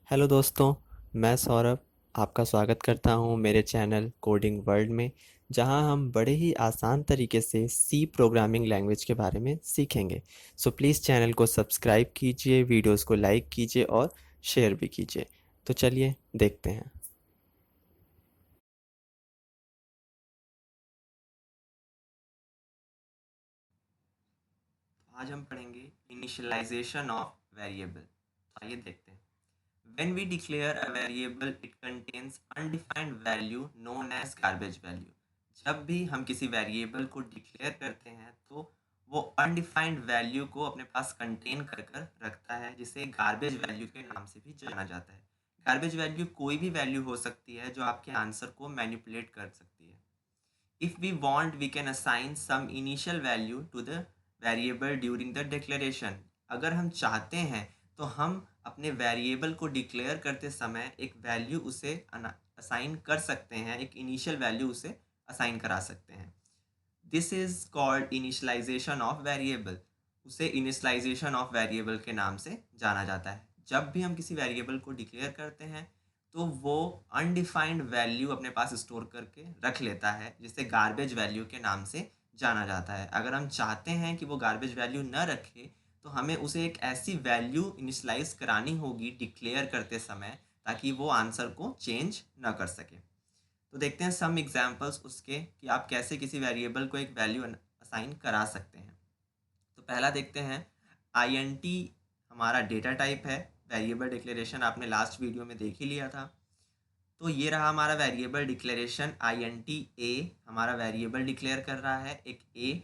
Hello दोस्तों, मैं सौरभ आपका स्वागत करता हूं मेरे चैनल कोडिंग वर्ल्ड में, जहां हम बड़े ही आसान तरीके से सी प्रोग्रामिंग लैंग्वेज के बारे में सीखेंगे। सो प्लीज़ चैनल को सब्सक्राइब कीजिए, वीडियोस को लाइक कीजिए और शेयर भी कीजिए। तो चलिए देखते हैं। आज हम पढ़ेंगे इनिशियलाइजेशन ऑफ वेरिएबल। तो आइए देखते हैं। When we declare a variable, it contains undefined value known as garbage value. जब भी हम किसी वेरिएबल को डिक्लेयर करते हैं तो वो अनडिफाइंड वैल्यू को अपने पास कंटेन कर कर रखता है, जिसे गार्बेज वैल्यू के नाम से भी जाना जाता है। गार्बेज वैल्यू कोई भी वैल्यू हो सकती है जो आपके आंसर को मैनिपुलेट कर सकती है। If we want, we can assign some initial value to the variable during the declaration. अगर हम चाहते हैं तो हम अपने वेरिएबल को डिक्लेयर करते समय एक वैल्यू उसे असाइन कर सकते हैं, एक इनिशियल वैल्यू उसे असाइन करा सकते हैं। This is called initialisation of variable. उसे इनिशलाइजेशन ऑफ वेरिएबल के नाम से जाना जाता है। जब भी हम किसी वेरिएबल को डिक्लेयर करते हैं तो वो अनडिफाइंड वैल्यू अपने पास स्टोर करके रख लेता है, जिसे गार्बेज वैल्यू के नाम से जाना जाता है। अगर हम चाहते हैं कि वो गार्बेज वैल्यू न रखे तो हमें उसे एक ऐसी वैल्यू इनिशलाइज करानी होगी डिक्लेयर करते समय, ताकि वो आंसर को चेंज न कर सके। तो देखते हैं सम एग्जांपल्स उसके कि आप कैसे किसी वेरिएबल को एक वैल्यू असाइन करा सकते हैं। तो पहला देखते हैं, INT हमारा डेटा टाइप है। वेरिएबल डिक्लेरेशन आपने लास्ट वीडियो में देख ही लिया था। तो ये रहा हमारा वेरिएबल डिक्लेरेशन। INT A हमारा वेरिएबल डिक्लेयर कर रहा है, एक A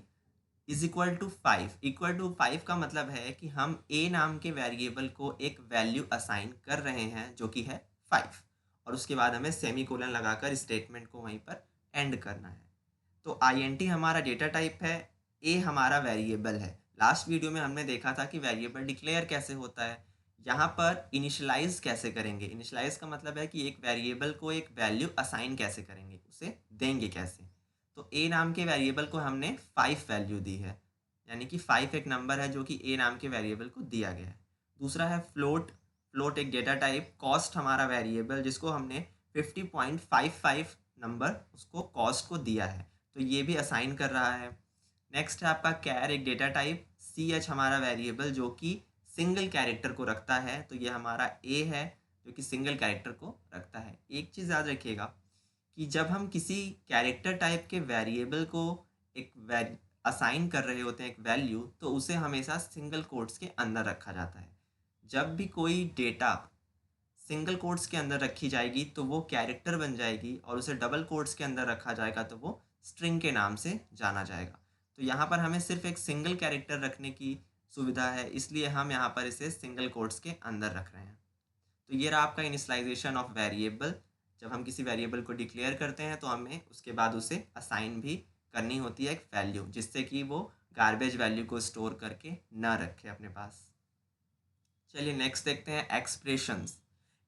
is equal to 5। Equal to 5 का मतलब है कि हम A नाम के वेरिएबल को एक वैल्यू असाइन कर रहे हैं जो कि है 5, और उसके बाद हमें सेमी कोलन लगाकर स्टेटमेंट को वहीं पर एंड करना है। तो INT हमारा डेटा टाइप है, A हमारा वेरिएबल है। लास्ट वीडियो में हमने देखा था कि वेरिएबल डिक्लेयर कैसे होता है। यहाँ पर इनिशलाइज कैसे करेंगे। इनिशलाइज का मतलब है कि एक वेरिएबल को एक वैल्यू असाइन कैसे करेंगे, उसे देंगे कैसे। तो A नाम के वेरिएबल को हमने 5 वैल्यू दी है, यानी कि 5 एक नंबर है जो कि A नाम के वेरिएबल को दिया गया है। दूसरा है फ्लोट। फ्लोट एक डेटा टाइप। कॉस्ट हमारा वेरिएबल, जिसको हमने 50.55 नंबर उसको कॉस्ट को दिया है, तो ये भी असाइन कर रहा है। नेक्स्ट है आपका कैर, एक डेटा टाइप। CH हमारा वेरिएबल जो कि सिंगल कैरेक्टर को रखता है, तो ये हमारा A है जो कि सिंगल कैरेक्टर को रखता है। एक चीज़ याद रखिएगा कि जब हम किसी कैरेक्टर टाइप के वेरिएबल को एक असाइन कर रहे होते हैं एक वैल्यू, तो उसे हमेशा सिंगल कोट्स के अंदर रखा जाता है। जब भी कोई डेटा सिंगल कोट्स के अंदर रखी जाएगी तो वो कैरेक्टर बन जाएगी, और उसे डबल कोट्स के अंदर रखा जाएगा तो वो स्ट्रिंग के नाम से जाना जाएगा। तो यहाँ पर हमें सिर्फ एक सिंगल कैरेक्टर रखने की सुविधा है, इसलिए हम यहाँ पर इसे सिंगल कोट्स के अंदर रख रहे हैं। तो ये रहा आपका इनिशलाइजेशन ऑफ वेरिएबल। जब हम किसी वेरिएबल को डिक्लेयर करते हैं तो हमें उसके बाद उसे असाइन भी करनी होती है एक वैल्यू, जिससे कि वो गार्बेज वैल्यू को स्टोर करके ना रखे अपने पास। चलिए नेक्स्ट देखते हैं expressions.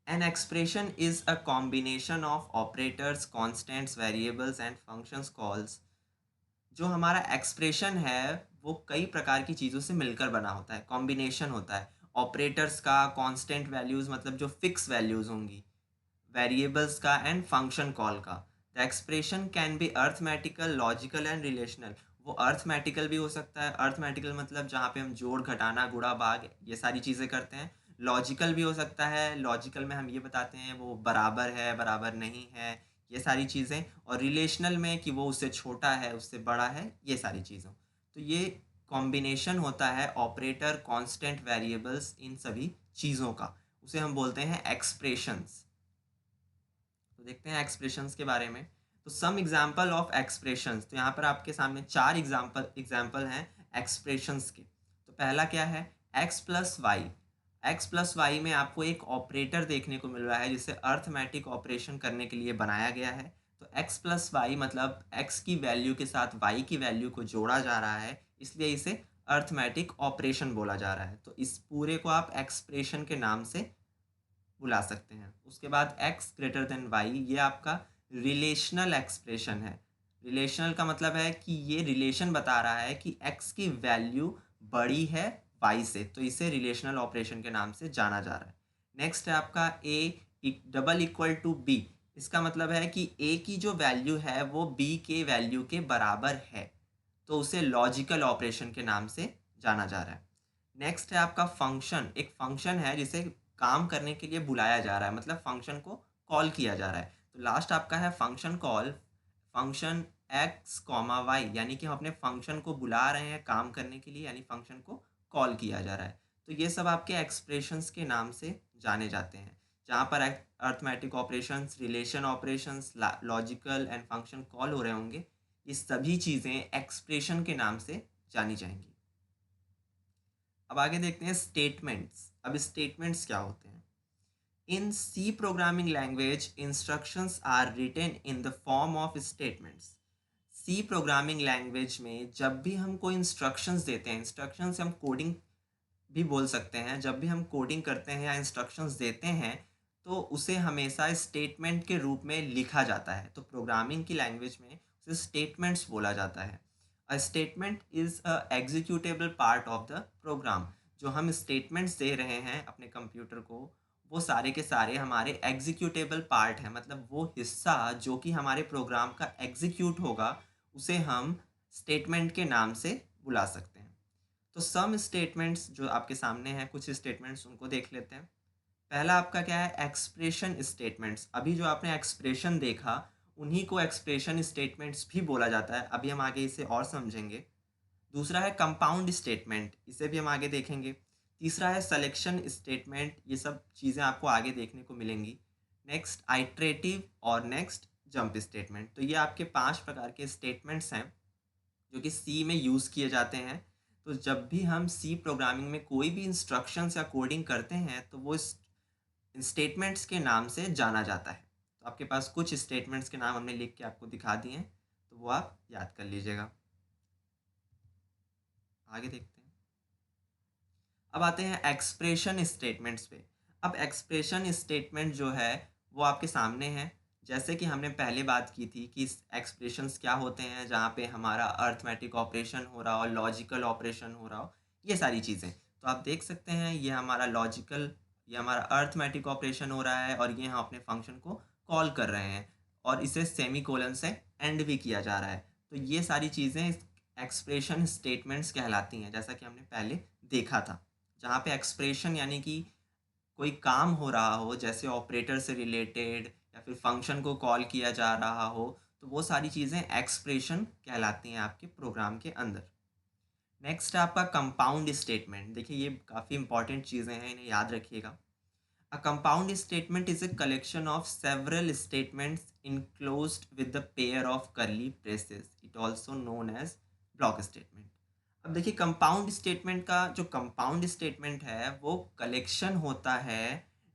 An expression is a combination of operators, constants, variables and functions calls. जो हमारा एक्सप्रेशन है वो कई प्रकार की चीज़ों से मिलकर बना होता है, कॉम्बिनेशन होता है। ऑपरेटर्स का, कांस्टेंट वैल्यूज़ मतलब जो फिक्स वैल्यूज़ होंगी, वेरिएबल्स का, एंड फंक्शन कॉल का। The expression can be arithmetical, logical and relational. वो अर्थमेटिकल भी हो सकता है। अर्थमेटिकल मतलब जहाँ पे हम जोड़, घटाना, गुणा, भाग ये सारी चीज़ें करते हैं। लॉजिकल भी हो सकता है। लॉजिकल में हम ये बताते हैं वो बराबर है, बराबर नहीं है, ये सारी चीज़ें। और रिलेशनल में कि वो उससे छोटा है, उससे बड़ा है, ये सारी चीज़ों। तो ये कॉम्बिनेशन होता है ऑपरेटर, कांस्टेंट, वेरिएबल्स, इन सभी चीज़ों का, उसे हम बोलते हैं एक्सप्रेशंस। तो देखते हैं एक्सप्रेशंस के बारे में। तो सम एग्जांपल ऑफ एक्सप्रेशंस, तो यहाँ पर आपके सामने 4 एग्जांपल हैं एक्सप्रेशंस के। तो पहला क्या है, x प्लस वाई। एक्स प्लस वाई में आपको एक ऑपरेटर देखने को मिल रहा है जिसे अर्थमेटिक ऑपरेशन करने के लिए बनाया गया है। तो x प्लस वाई मतलब x की वैल्यू के साथ y की वैल्यू को जोड़ा जा रहा है, इसलिए इसे अर्थमेटिक ऑपरेशन बोला जा रहा है। तो इस पूरे को आप एक्सप्रेशन के नाम से बुला सकते हैं। उसके बाद x ग्रेटर देन y, ये आपका रिलेशनल एक्सप्रेशन है। रिलेशनल का मतलब है कि ये रिलेशन बता रहा है कि x की वैल्यू बड़ी है y से, तो इसे रिलेशनल ऑपरेशन के नाम से जाना जा रहा है। नेक्स्ट है आपका a double equal to b. इसका मतलब है कि ए की जो वैल्यू है वो बी के वैल्यू के बराबर है, तो उसे लॉजिकल ऑपरेशन के नाम से जाना जा रहा है। नेक्स्ट है आपका फंक्शन। एक फंक्शन है जिसे काम करने के लिए बुलाया जा रहा है, मतलब फंक्शन को कॉल किया जा रहा है। तो लास्ट आपका है function call, function x comma y, यानी कि हम अपने फंक्शन को बुला रहे हैं काम करने के लिए, यानी फंक्शन को कॉल किया जा रहा है। तो ये सब आपके एक्सप्रेशंस के नाम से जाने जाते हैं, जहाँ पर arithmetic operations, relation operations, logical and function call हो रहे होंगे। ये सभी चीज़ें एक्सप्रेशन के नाम से जानी जाएंगी। अब आगे देखते हैं स्टेटमेंट्स। अब स्टेटमेंट्स क्या होते हैं? In C programming language instructions are written in the form of statements. C programming language में जब भी हम कोई इंस्ट्रक्शंस देते हैं, इंस्ट्रक्शंस हम कोडिंग भी बोल सकते हैं, जब भी हम कोडिंग करते हैं या इंस्ट्रक्शंस देते हैं तो उसे हमेशा स्टेटमेंट के रूप में लिखा जाता है। तो प्रोग्रामिंग की लैंग्वेज में उसे स्टेटमेंट्स बोला जाता है। A statement is a executable part of the program. जो हम स्टेटमेंट्स दे रहे हैं अपने कंप्यूटर को, वो सारे के सारे हमारे एग्जीक्यूटेबल पार्ट हैं, मतलब वो हिस्सा जो कि हमारे प्रोग्राम का एग्जीक्यूट होगा उसे हम स्टेटमेंट के नाम से बुला सकते हैं। तो सम स्टेटमेंट्स जो आपके सामने हैं, कुछ स्टेटमेंट्स उनको देख लेते हैं। पहला आपका क्या है? Expression statements. अभी जो आपने एक्सप्रेशन देखा उन्हीं को एक्सप्रेशन स्टेटमेंट्स भी बोला जाता है, अभी हम आगे इसे और समझेंगे। दूसरा है कंपाउंड स्टेटमेंट, इसे भी हम आगे देखेंगे। तीसरा है सिलेक्शन स्टेटमेंट, ये सब चीज़ें आपको आगे देखने को मिलेंगी। नेक्स्ट आइट्रेटिव और नेक्स्ट जंप स्टेटमेंट। तो ये आपके 5 प्रकार के स्टेटमेंट्स हैं जो कि सी में यूज़ किए जाते हैं। तो जब भी हम सी प्रोग्रामिंग में कोई भी इंस्ट्रक्शंस या कोडिंग करते हैं तो वो स्टेटमेंट्स के नाम से जाना जाता है। तो आपके पास कुछ स्टेटमेंट्स के नाम हमने लिख के आपको दिखा दिए हैं, तो वो आप याद कर लीजिएगा। आगे देखते हैं। अब आते हैं एक्सप्रेशन स्टेटमेंट्स पे। अब एक्सप्रेशन स्टेटमेंट जो है वो आपके सामने है। जैसे कि हमने पहले बात की थी कि एक्सप्रेशंस क्या होते हैं, जहाँ पे हमारा अर्थमेटिक ऑपरेशन हो रहा हो, लॉजिकल ऑपरेशन हो रहा हो, ये सारी चीज़ें। तो आप देख सकते हैं ये हमारा लॉजिकल, ये हमारा अर्थमेटिक ऑपरेशन हो रहा है और ये हम अपने फंक्शन को कॉल कर रहे हैं और इसे सेमी कोलन से एंड भी किया जा रहा है। तो ये सारी चीज़ें एक्सप्रेशन स्टेटमेंट्स कहलाती हैं, जैसा कि हमने पहले देखा था। जहाँ पे एक्सप्रेशन यानी कि कोई काम हो रहा हो, जैसे ऑपरेटर से रिलेटेड या फिर फंक्शन को कॉल किया जा रहा हो, तो वो सारी चीज़ें एक्सप्रेशन कहलाती हैं आपके प्रोग्राम के अंदर। नेक्स्ट है आपका कंपाउंड स्टेटमेंट। देखिए ये काफ़ी इंपॉर्टेंट चीज़ें हैं, इन्हें याद रखिएगा। A compound statement is a collection of several statements enclosed with the pair of curly braces. It also known as block statement. अब देखिए कंपाउंड स्टेटमेंट का जो कंपाउंड स्टेटमेंट है वो कलेक्शन होता है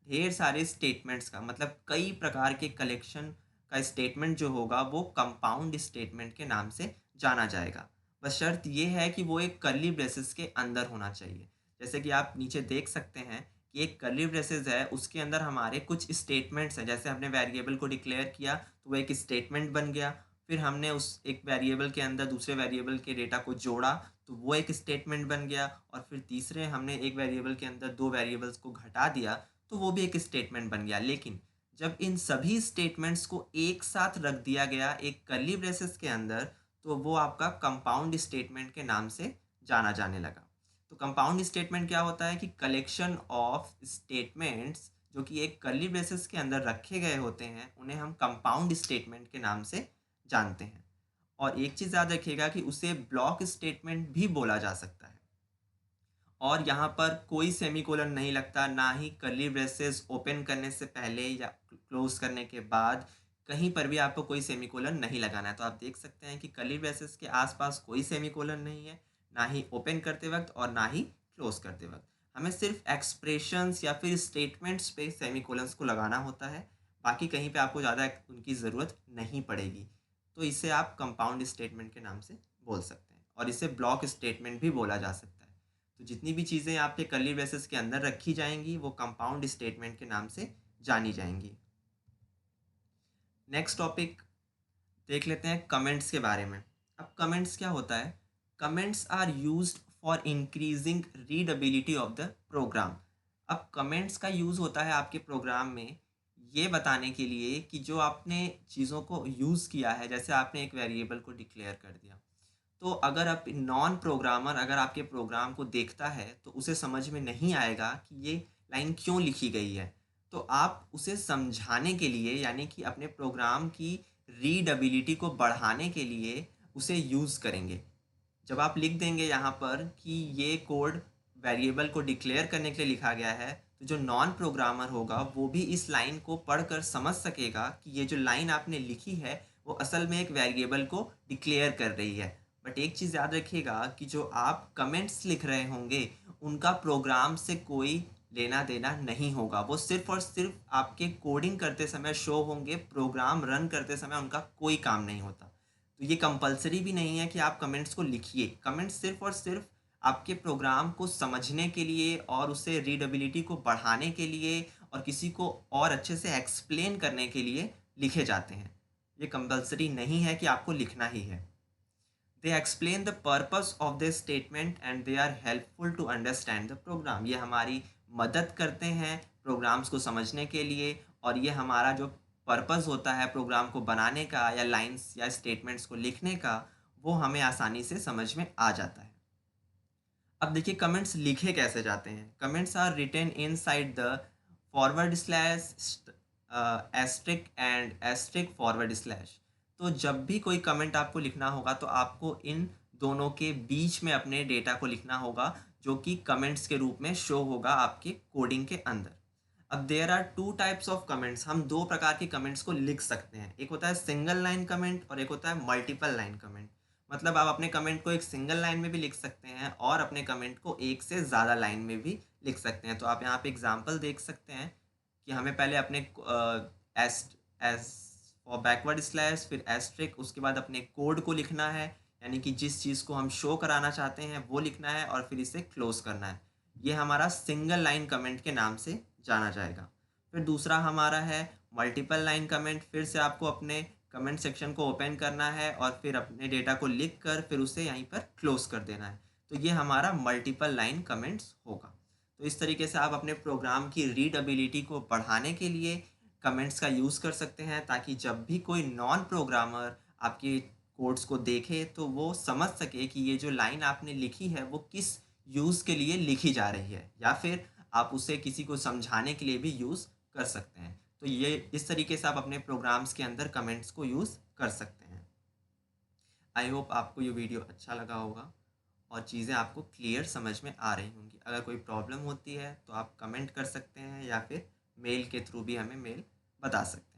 ढेर सारे स्टेटमेंट्स का, मतलब कई प्रकार के कलेक्शन का स्टेटमेंट जो होगा वो कंपाउंड स्टेटमेंट के नाम से जाना जाएगा। बस शर्त ये है कि वो एक कर्ली ब्रेसेस के अंदर होना चाहिए। जैसे कि आप नीचे देख सकते हैं कि एक कर्ली ब्रेसेस है, उसके अंदर हमारे कुछ स्टेटमेंट्स हैं। जैसे हमने वेरिएबल को डिक्लेयर किया तो वो एक स्टेटमेंट बन गया। फिर हमने उस एक वेरिएबल के अंदर दूसरे वेरिएबल के डेटा को जोड़ा तो वो एक स्टेटमेंट बन गया। और फिर तीसरे हमने एक वेरिएबल के अंदर दो वेरिएबल्स को घटा दिया तो वो भी एक स्टेटमेंट बन गया। लेकिन जब इन सभी स्टेटमेंट्स को एक साथ रख दिया गया एक कर्ली ब्रेसेस के अंदर तो वो आपका कंपाउंड स्टेटमेंट के नाम से जाना जाने लगा। तो कंपाउंड स्टेटमेंट क्या होता है कि कलेक्शन ऑफ स्टेटमेंट्स जो कि एक कर्ली ब्रेसेस के अंदर रखे गए होते हैं उन्हें हम कंपाउंड स्टेटमेंट के नाम से जानते हैं। और एक चीज़ याद रखिएगा कि उसे ब्लॉक स्टेटमेंट भी बोला जा सकता है। और यहाँ पर कोई सेमीकोलन नहीं लगता, ना ही कर्ली ब्रेसेस ओपन करने से पहले या क्लोज करने के बाद कहीं पर भी आपको कोई सेमीकोलन नहीं लगाना है। तो आप देख सकते हैं कि कर्ली ब्रेसेस के आसपास कोई सेमीकोलन नहीं है, ना ही ओपन करते वक्त और ना ही क्लोज करते वक्त। हमें सिर्फ एक्सप्रेशंस या फिर स्टेटमेंट्स पे सेमीकोलंस को लगाना होता है, बाकी कहीं पे आपको ज़्यादा उनकी ज़रूरत नहीं पड़ेगी। तो इसे आप कंपाउंड स्टेटमेंट के नाम से बोल सकते हैं और इसे ब्लॉक स्टेटमेंट भी बोला जा सकता है। तो जितनी भी चीज़ें आपके कर्ली ब्रेसेस के अंदर रखी जाएंगी वो कंपाउंड स्टेटमेंट के नाम से जानी जाएंगी। नेक्स्ट टॉपिक देख लेते हैं कमेंट्स के बारे में। अब कमेंट्स क्या होता है? Comments are used for increasing readability of the program. अब कमेंट्स का यूज़ होता है आपके प्रोग्राम में ये बताने के लिए कि जो आपने चीज़ों को यूज़ किया है, जैसे आपने एक वेरिएबल को डिक्लेयर कर दिया, तो अगर आप नॉन प्रोग्रामर अगर आपके प्रोग्राम को देखता है तो उसे समझ में नहीं आएगा कि ये लाइन क्यों लिखी गई है। तो आप उसे समझाने के लिए यानी कि अपने प्रोग्राम की रीडबिलिटी को बढ़ाने के लिए उसे यूज़ करेंगे। जब आप लिख देंगे यहाँ पर कि ये कोड वेरिएबल को डिक्लेयर करने के लिए लिखा गया है, तो जो नॉन प्रोग्रामर होगा वो भी इस लाइन को पढ़कर समझ सकेगा कि ये जो लाइन आपने लिखी है वो असल में एक वेरिएबल को डिक्लेयर कर रही है। बट एक चीज़ याद रखिएगा कि जो आप कमेंट्स लिख रहे होंगे उनका प्रोग्राम से कोई लेना देना नहीं होगा। वो सिर्फ और सिर्फ आपके कोडिंग करते समय शो होंगे, प्रोग्राम रन करते समय उनका कोई काम नहीं होता। तो ये कंपल्सरी भी नहीं है कि आप कमेंट्स को लिखिए। कमेंट्स सिर्फ और सिर्फ आपके प्रोग्राम को समझने के लिए और उसे रीडेबिलिटी को बढ़ाने के लिए और किसी को और अच्छे से एक्सप्लेन करने के लिए लिखे जाते हैं। ये कंपल्सरी नहीं है कि आपको लिखना ही है। They explain the purpose of this statement and they are helpful to understand the program. ये हमारी मदद करते हैं प्रोग्राम्स को समझने के लिए, और ये हमारा जो पर्पस होता है प्रोग्राम को बनाने का या लाइंस या स्टेटमेंट्स को लिखने का, वो हमें आसानी से समझ में आ जाता है। अब देखिए कमेंट्स लिखे कैसे जाते हैं। Comments are written inside the forward slash asterisk and asterisk forward slash. तो जब भी कोई कमेंट आपको लिखना होगा तो आपको इन दोनों के बीच में अपने डेटा को लिखना होगा, जो कि कमेंट्स के रूप में शो होगा आपके कोडिंग के अंदर। अब there are two types of comments. हम दो प्रकार के कमेंट्स को लिख सकते हैं। एक होता है सिंगल लाइन कमेंट और एक होता है मल्टीपल लाइन कमेंट। मतलब आप अपने कमेंट को एक सिंगल लाइन में भी लिख सकते हैं और अपने कमेंट को एक से ज़्यादा लाइन में भी लिख सकते हैं। तो आप यहाँ पे एग्जांपल देख सकते हैं कि हमें पहले अपने एस्ट एस और बैकवर्ड स्लैश फिर एस्ट्रिक, उसके बाद अपने कोड को लिखना है, यानी कि जिस चीज़ को हम शो कराना चाहते हैं वो लिखना है और फिर इसे क्लोज करना है। ये हमारा सिंगल लाइन कमेंट के नाम से जाना जाएगा। फिर दूसरा हमारा है मल्टीपल लाइन कमेंट। फिर से आपको अपने कमेंट सेक्शन को ओपन करना है और फिर अपने डेटा को लिख कर फिर उसे यहीं पर क्लोज कर देना है। तो ये हमारा मल्टीपल लाइन कमेंट्स होगा। तो इस तरीके से आप अपने प्रोग्राम की रीडबिलिटी को बढ़ाने के लिए कमेंट्स का यूज़ कर सकते हैं, ताकि जब भी कोई नॉन प्रोग्रामर आपके कोड्स को देखे तो वो समझ सके कि ये जो लाइन आपने लिखी है वो किस यूज़ के लिए लिखी जा रही है, या फिर आप उसे किसी को समझाने के लिए भी यूज़ कर सकते हैं। तो ये इस तरीके से आप अपने प्रोग्राम्स के अंदर कमेंट्स को यूज़ कर सकते हैं। आई होप आपको ये वीडियो अच्छा लगा होगा और चीज़ें आपको क्लियर समझ में आ रही होंगी। अगर कोई प्रॉब्लम होती है तो आप कमेंट कर सकते हैं या फिर मेल के थ्रू भी हमें मेल बता सकते हैं।